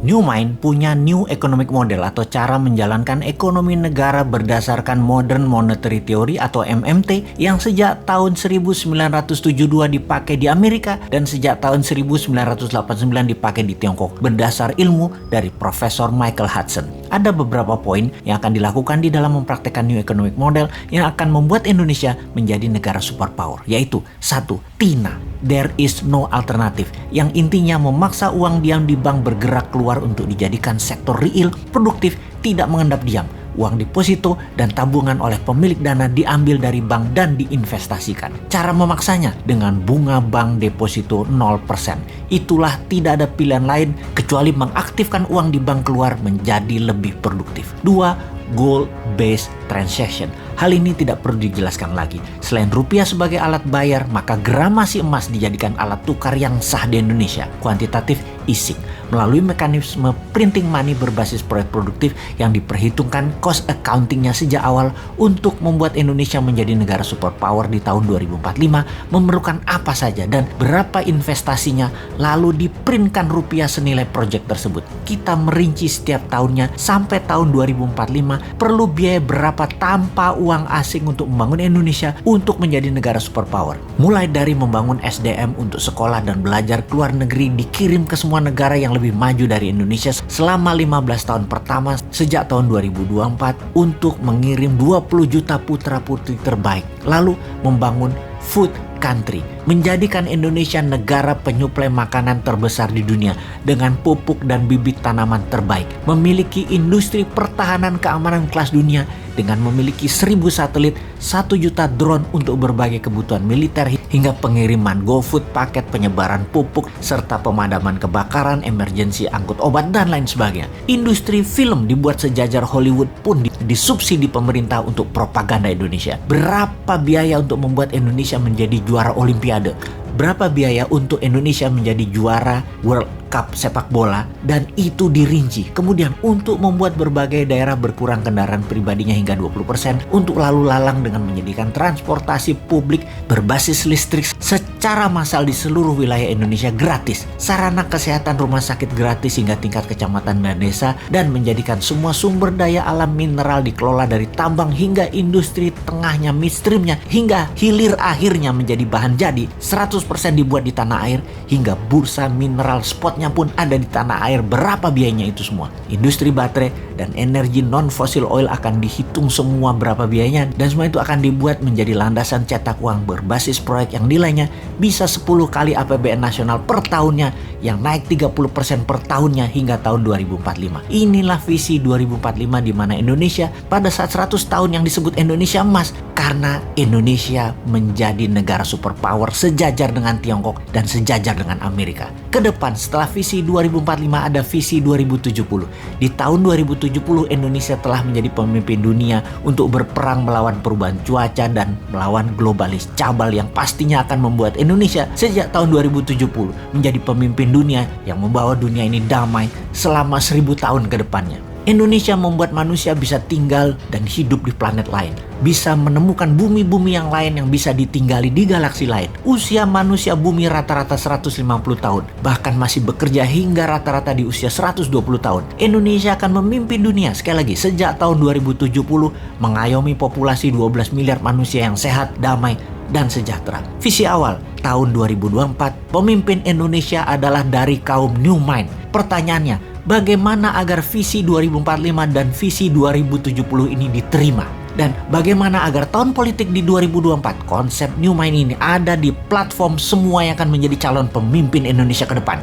New Mind punya New Economic Model atau cara menjalankan ekonomi negara berdasarkan Modern Monetary Theory atau MMT yang sejak tahun 1972 dipakai di Amerika dan sejak tahun 1989 dipakai di Tiongkok berdasar ilmu dari Profesor Michael Hudson. Ada beberapa poin yang akan dilakukan di dalam mempraktekkan New Economic Model yang akan membuat Indonesia menjadi negara superpower, yaitu 1. TINA, There is no alternative, yang intinya memaksa uang diam di bank bergerak keluar untuk dijadikan sektor real, produktif, tidak mengendap diam. Uang deposito dan tabungan oleh pemilik dana diambil dari bank dan diinvestasikan. Cara memaksanya dengan bunga bank deposito 0%. Itulah tidak ada pilihan lain kecuali mengaktifkan uang di bank keluar menjadi lebih produktif. 2. Gold-based transaction. Hal ini tidak perlu dijelaskan lagi. Selain rupiah sebagai alat bayar, maka gramasi emas dijadikan alat tukar yang sah di Indonesia. Quantitative easing. Melalui mekanisme printing money berbasis proyek produktif yang diperhitungkan cost accountingnya sejak awal untuk membuat Indonesia menjadi negara superpower di tahun 2045 memerlukan apa saja dan berapa investasinya, lalu diprintkan rupiah senilai proyek tersebut. Kita merinci setiap tahunnya sampai tahun 2045 perlu biaya berapa tanpa uang asing untuk membangun Indonesia untuk menjadi negara superpower. Mulai dari membangun SDM untuk sekolah dan belajar ke luar negeri dikirim ke semua negara yang lebih maju dari Indonesia selama 15 tahun pertama sejak tahun 2024 untuk mengirim 20 juta putra-putri terbaik. Lalu membangun food country, menjadikan Indonesia negara penyuplai makanan terbesar di dunia dengan pupuk dan bibit tanaman terbaik, memiliki industri pertahanan keamanan kelas dunia dengan memiliki 1000 satelit, 1 juta drone untuk berbagai kebutuhan militer hingga pengiriman GoFood, paket penyebaran pupuk, serta pemadaman kebakaran, emergensi angkut obat, dan lain sebagainya. Industri film dibuat sejajar Hollywood pun disubsidi pemerintah untuk propaganda Indonesia. Berapa biaya untuk membuat Indonesia menjadi juara Olimpiade? Berapa biaya untuk Indonesia menjadi juara World Cup sepak bola? Dan itu dirinci. Kemudian untuk membuat berbagai daerah berkurang kendaraan pribadinya hingga 20%, untuk lalu lalang dengan menyediakan transportasi publik berbasis listrik secara massal di seluruh wilayah Indonesia gratis, sarana kesehatan rumah sakit gratis hingga tingkat kecamatan dan desa, dan menjadikan semua sumber daya alam mineral dikelola dari tambang hingga industri tengahnya, midstreamnya, hingga hilir akhirnya menjadi bahan jadi 100% dibuat di tanah air, hingga bursa mineral spotnya pun ada di tanah air. Berapa biayanya itu semua? Industri baterai dan energi non-fossil oil akan dihitung semua berapa biayanya, dan semua itu akan dibuat menjadi landasan cetak uang berbasis proyek yang nilainya bisa 10 kali APBN nasional per tahunnya, yang naik 30% per tahunnya hingga tahun 2045. Inilah visi 2045 di mana Indonesia pada saat 100 tahun yang disebut Indonesia Emas, karena Indonesia menjadi negara superpower sejajar dengan Tiongkok dan sejajar dengan Amerika. Kedepan setelah visi 2045 ada visi 2070. Di tahun 2070 Indonesia telah menjadi pemimpin dunia untuk berperang melawan perubahan cuaca dan melawan globalis cabal yang pastinya akan membuat Indonesia sejak tahun 2070 menjadi pemimpin dunia yang membawa dunia ini damai selama 1000 tahun ke depannya. Indonesia membuat manusia bisa tinggal dan hidup di planet lain, bisa menemukan bumi-bumi yang lain yang bisa ditinggali di galaksi lain. Usia manusia bumi rata-rata 150 tahun, bahkan masih bekerja hingga rata-rata di usia 120 tahun. Indonesia akan memimpin dunia sekali lagi sejak tahun 2070, mengayomi populasi 12 miliar manusia yang sehat, damai, dan sejahtera. Visi awal tahun 2024, pemimpin Indonesia adalah dari kaum New Mind. Pertanyaannya, bagaimana agar visi 2045 dan visi 2070 ini diterima? Dan bagaimana agar tahun politik di 2024 konsep New Mind ini ada di platform semua yang akan menjadi calon pemimpin Indonesia ke depan?